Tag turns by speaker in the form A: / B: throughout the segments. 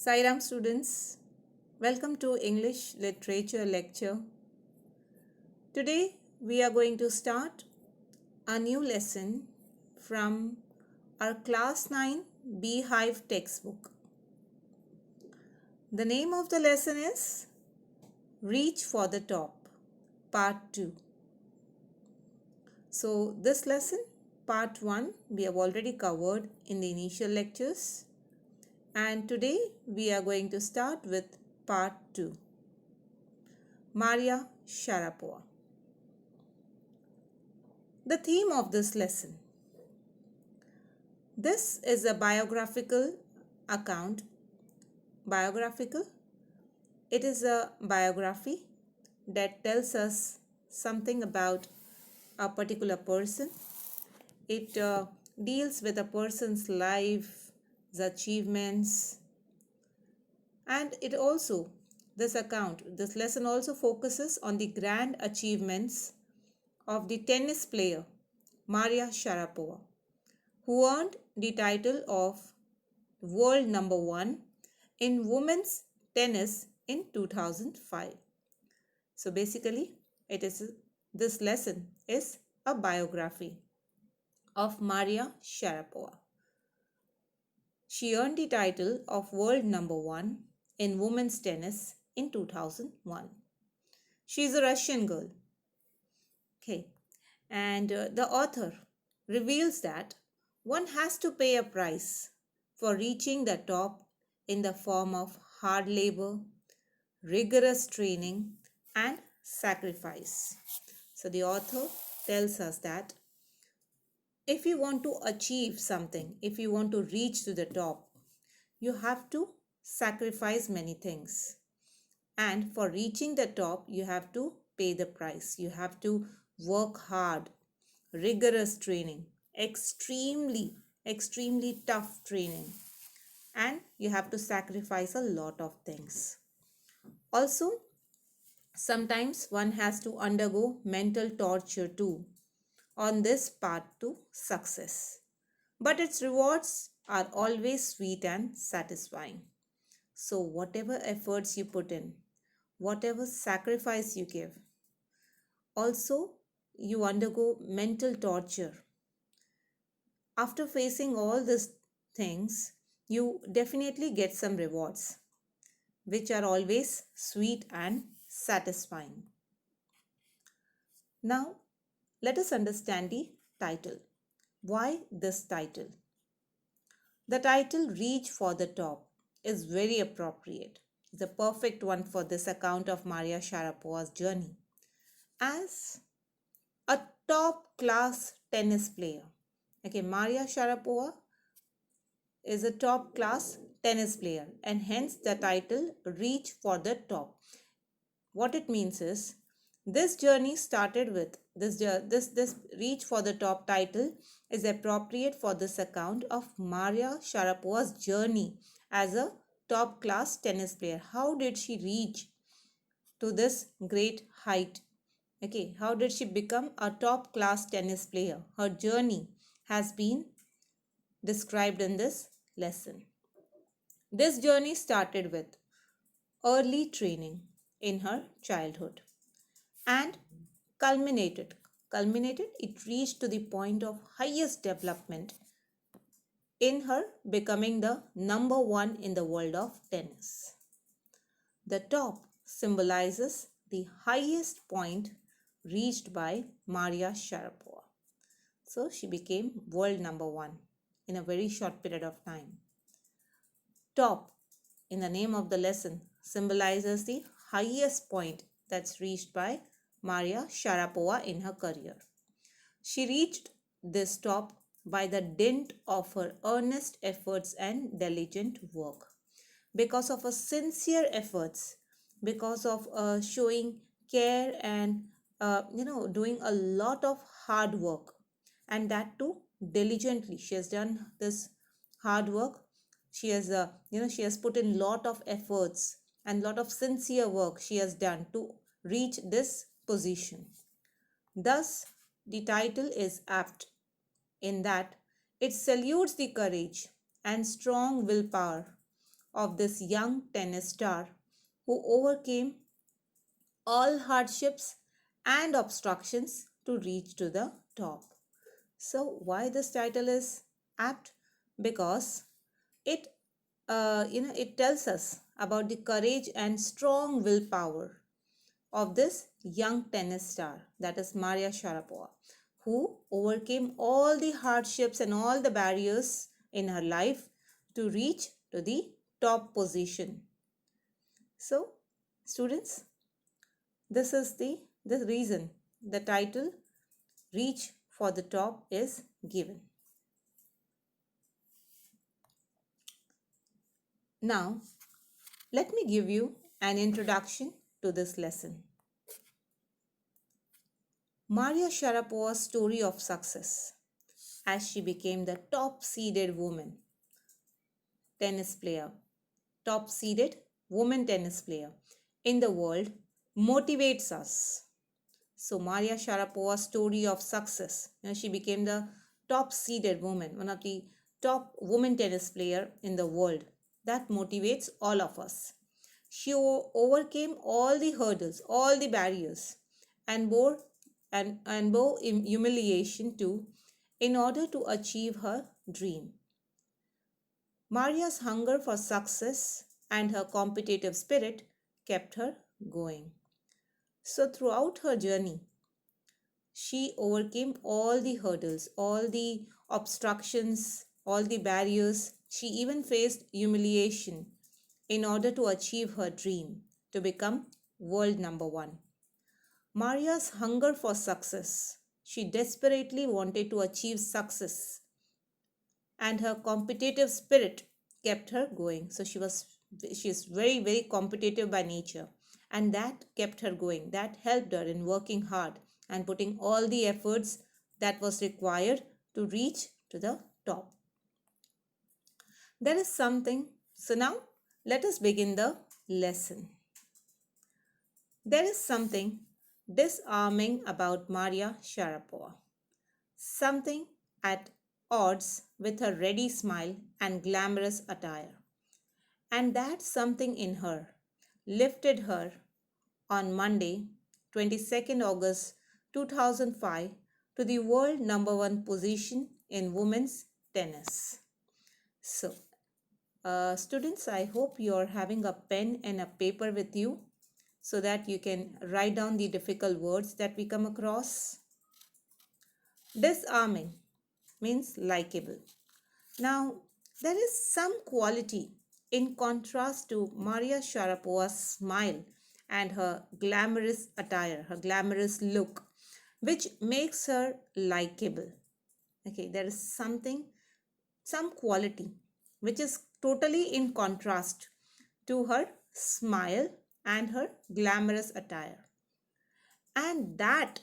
A: Sairam students, welcome to English Literature Lecture. Today we are going to start a new lesson from our Class 9 Beehive textbook. The name of the lesson is Reach for the Top, Part 2. So this lesson, Part 1, we have already covered in the initial lectures. And today we are going to start with Part 2. Maria Sharapova. The theme of this lesson. This is a biographical account. Biographical? It is a biography that tells us something about a particular person. It deals with a person's life, his achievements, and this lesson also focuses on the grand achievements of the tennis player Maria Sharapova, who earned the title of world number 1 in women's tennis in 2005. So basically, this lesson is a biography of Maria Sharapova. She earned the title of world number 1 in women's tennis in 2001. She is a Russian girl. Okay. And the author reveals that one has to pay a price for reaching the top in the form of hard labor, rigorous training, and sacrifice. So the author tells us that if you want to achieve something, if you want to reach to the top, you have to sacrifice many things. And for reaching the top, you have to pay the price. You have to work hard, rigorous training, extremely tough training, and you have to sacrifice a lot of things. Also, sometimes one has to undergo mental torture too on this path to success. But its rewards are always sweet and satisfying. So, whatever efforts you put in, whatever sacrifice you give, also you undergo mental torture. After facing all these things, you definitely get some rewards, which are always sweet and satisfying. Now, let us understand the title. Why this title? The title Reach for the Top is very appropriate. It's a perfect one for this account of Maria Sharapova's journey as a top class tennis player. Okay, Maria Sharapova is a top class tennis player and hence the title Reach for the Top. What it means is this journey started with this Reach for the Top title is appropriate for this account of Maria Sharapova's journey as a top class tennis player. How did she reach to this great height? Okay, how did she become a top class tennis player? Her journey has been described in this lesson. This journey started with early training in her childhood and culminated it reached to the point of highest development in her becoming the number 1 in the world of tennis. The top symbolizes the highest point reached by Maria Sharapova. So she became world number 1 in a very short period of time. Top, in the name of the lesson, symbolizes the highest point that's reached by Maria Sharapova in her career. She reached this top by the dint of her earnest efforts and diligent work. Because of her sincere efforts, because of showing care and doing a lot of hard work, and that too diligently. She has done this hard work. She has put in lot of efforts and lot of sincere work she has done to reach this position. Thus, the title is apt in that it salutes the courage and strong willpower of this young tennis star who overcame all hardships and obstructions to reach to the top. So why this title is apt? Because it it tells us about the courage and strong willpower of this young tennis star, that is Maria Sharapova, who overcame all the hardships and all the barriers in her life to reach to the top position. So students, this is the reason the title Reach for the Top is given. Now, let me give you an introduction to this lesson. Maria Sharapova's story of success as she became the top seeded woman tennis player, top seeded woman tennis player in the world motivates us. So Maria Sharapova's story of success, she became the top seeded woman, one of the top women tennis player in the world. That motivates all of us. She overcame all the hurdles, all the barriers, and bore humiliation too, in order to achieve her dream. Maria's hunger for success and her competitive spirit kept her going. So throughout her journey, she overcame all the hurdles, all the obstructions, all the barriers. She even faced humiliation in order to achieve her dream to become world number one. Maria's hunger for success. She desperately wanted to achieve success, and her competitive spirit kept her going. So she is very competitive by nature, and that kept her going. That helped her in working hard and putting all the efforts that was required to reach to the top. There is something. So now let us begin the lesson. There is something disarming about Maria Sharapova. Something at odds with her ready smile and glamorous attire. And that something in her lifted her on Monday, 22nd August 2005, to the world number one position in women's tennis. So, students, I hope you are having a pen and a paper with you so that you can write down the difficult words that we come across. Disarming means likable. Now, there is some quality in contrast to Maria Sharapova's smile and her glamorous attire, her glamorous look, which makes her likable. Okay, there is some quality which is totally in contrast to her smile and her glamorous attire. And that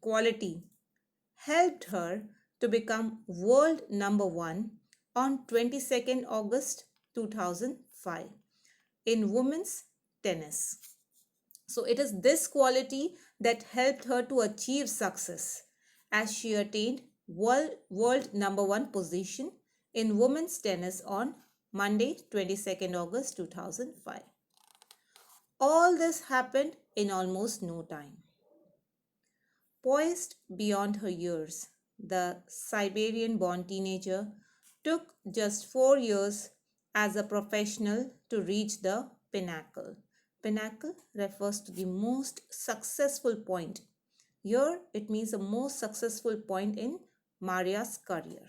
A: quality helped her to become world number one on 22nd August 2005 in women's tennis. So it is this quality that helped her to achieve success as she attained world number one position in women's tennis on Monday 22nd August 2005. All this happened in almost no time. Poised beyond her years, the Siberian-born teenager took just 4 years as a professional to reach the pinnacle. Pinnacle refers to the most successful point. Here it means the most successful point in Maria's career.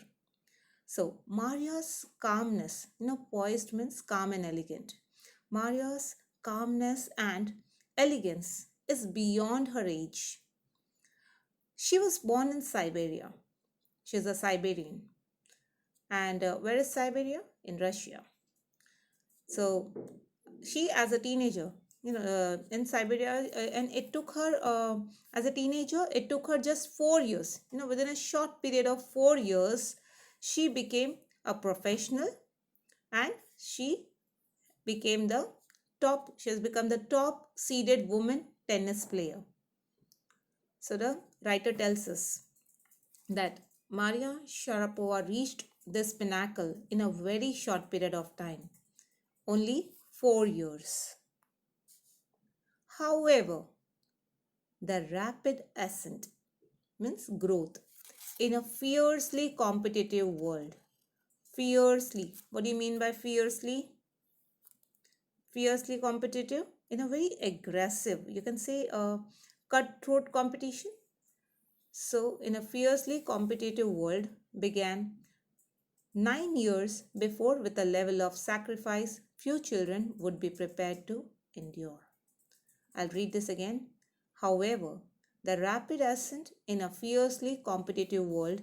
A: So Maria's calmness, poised means calm and elegant. Maria's calmness and elegance is beyond her age. She was born in Siberia. She's a Siberian. And where is Siberia? In Russia. So she, as a teenager, in Siberia, and it took her, as a teenager, it took her just 4 years. Within a short period of 4 years, she became a professional, and she became the top. She has become the top seeded woman tennis player. So the writer tells us that Maria Sharapova reached this pinnacle in a very short period of time. only 4 years. However, the rapid ascent means growth in a fiercely competitive world. Fiercely. What do you mean by fiercely? Fiercely competitive in a very aggressive, you can say a cutthroat competition. So, in a fiercely competitive world began 9 years before with a level of sacrifice few children would be prepared to endure. I'll read this again. However, the rapid ascent in a fiercely competitive world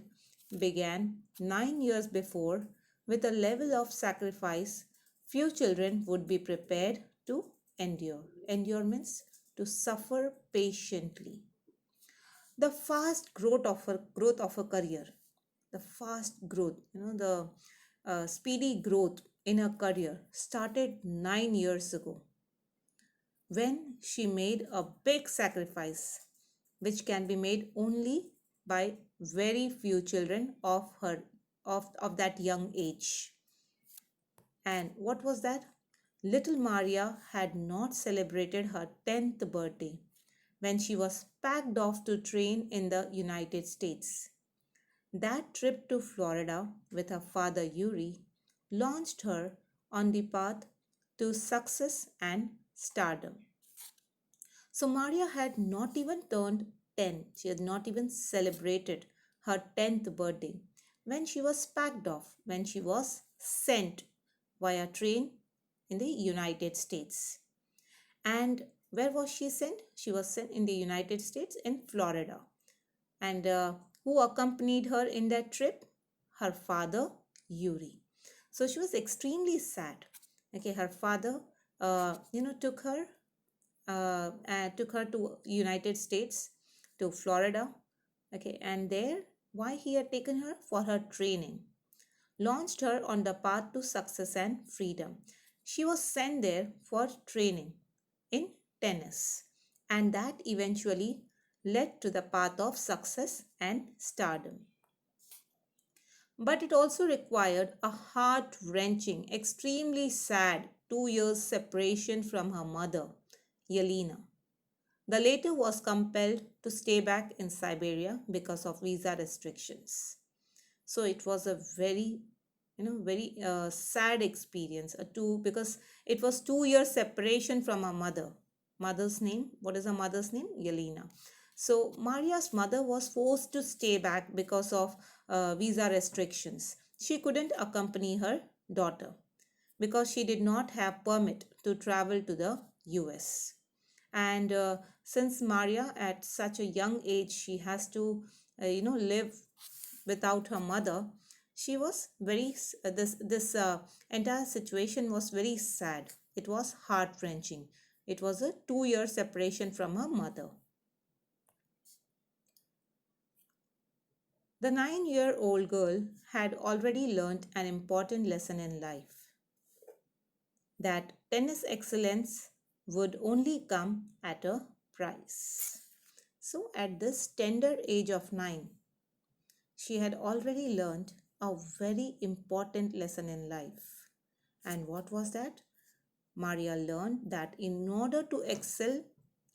A: began 9 years before with a level of sacrifice few children would be prepared to endure. Endure means to suffer patiently. The fast growth of a career, the fast growth, the speedy growth in her career started 9 years ago when she made a big sacrifice which can be made only by very few children of that young age. And what was that? Little Maria had not celebrated her 10th birthday when she was packed off to train in the United States. That trip to Florida with her father Yuri launched her on the path to success and stardom. So Maria had not even turned 10. She had not even celebrated her 10th birthday when she was packed off, when she was sent via train in the United States. And where was she sent? She was sent in the United States in Florida. And who accompanied her in that trip? Her father, Yuri. So she was extremely sad. Okay, her father, took her to United States, to Florida. Okay, and there, why he had taken her? For her training. Launched her on the path to success and freedom. She was sent there for training in tennis, and that eventually led to the path of success and stardom. But it also required a heart wrenching, extremely sad 2 years separation from her mother, Yelena. The latter was compelled to stay back in Siberia because of visa restrictions. So it was a very sad experience. Because it was 2 years separation from her mother. Mother's name, what is her mother's name? Yelena. So Maria's mother was forced to stay back because of visa restrictions. She couldn't accompany her daughter because she did not have permit to travel to the US. And since Maria at such a young age she has to live without her mother, she was very this entire situation was very sad. It was heart wrenching. It was a 2 year separation from her mother. The 9-year-old girl had already learnt an important lesson in life, that tennis excellence would only come at a price. So, at this tender age of 9, she had already learned a very important lesson in life. And what was that? Maria learned that in order to excel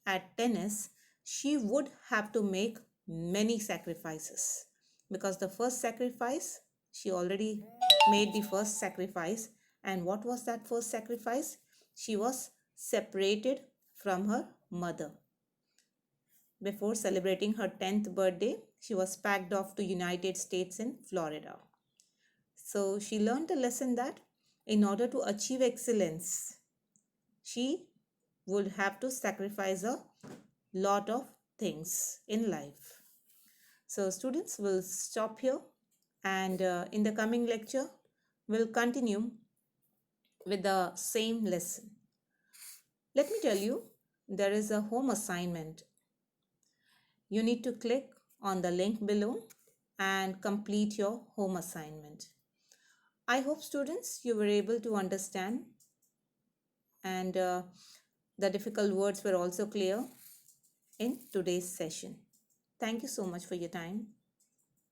A: at tennis, she would have to make many sacrifices. Because the first sacrifice, she already made the first sacrifice. And what was that first sacrifice? She was separated from her mother. Before celebrating her 10th birthday, she was packed off to United States in Florida. So she learned a lesson that in order to achieve excellence, she would have to sacrifice a lot of things in life. So students will stop here, and in the coming lecture, we'll continue with the same lesson. Let me tell you, there is a home assignment. You need to click on the link below and complete your home assignment. I hope students you were able to understand, and the difficult words were also clear in today's session. Thank you so much for your time.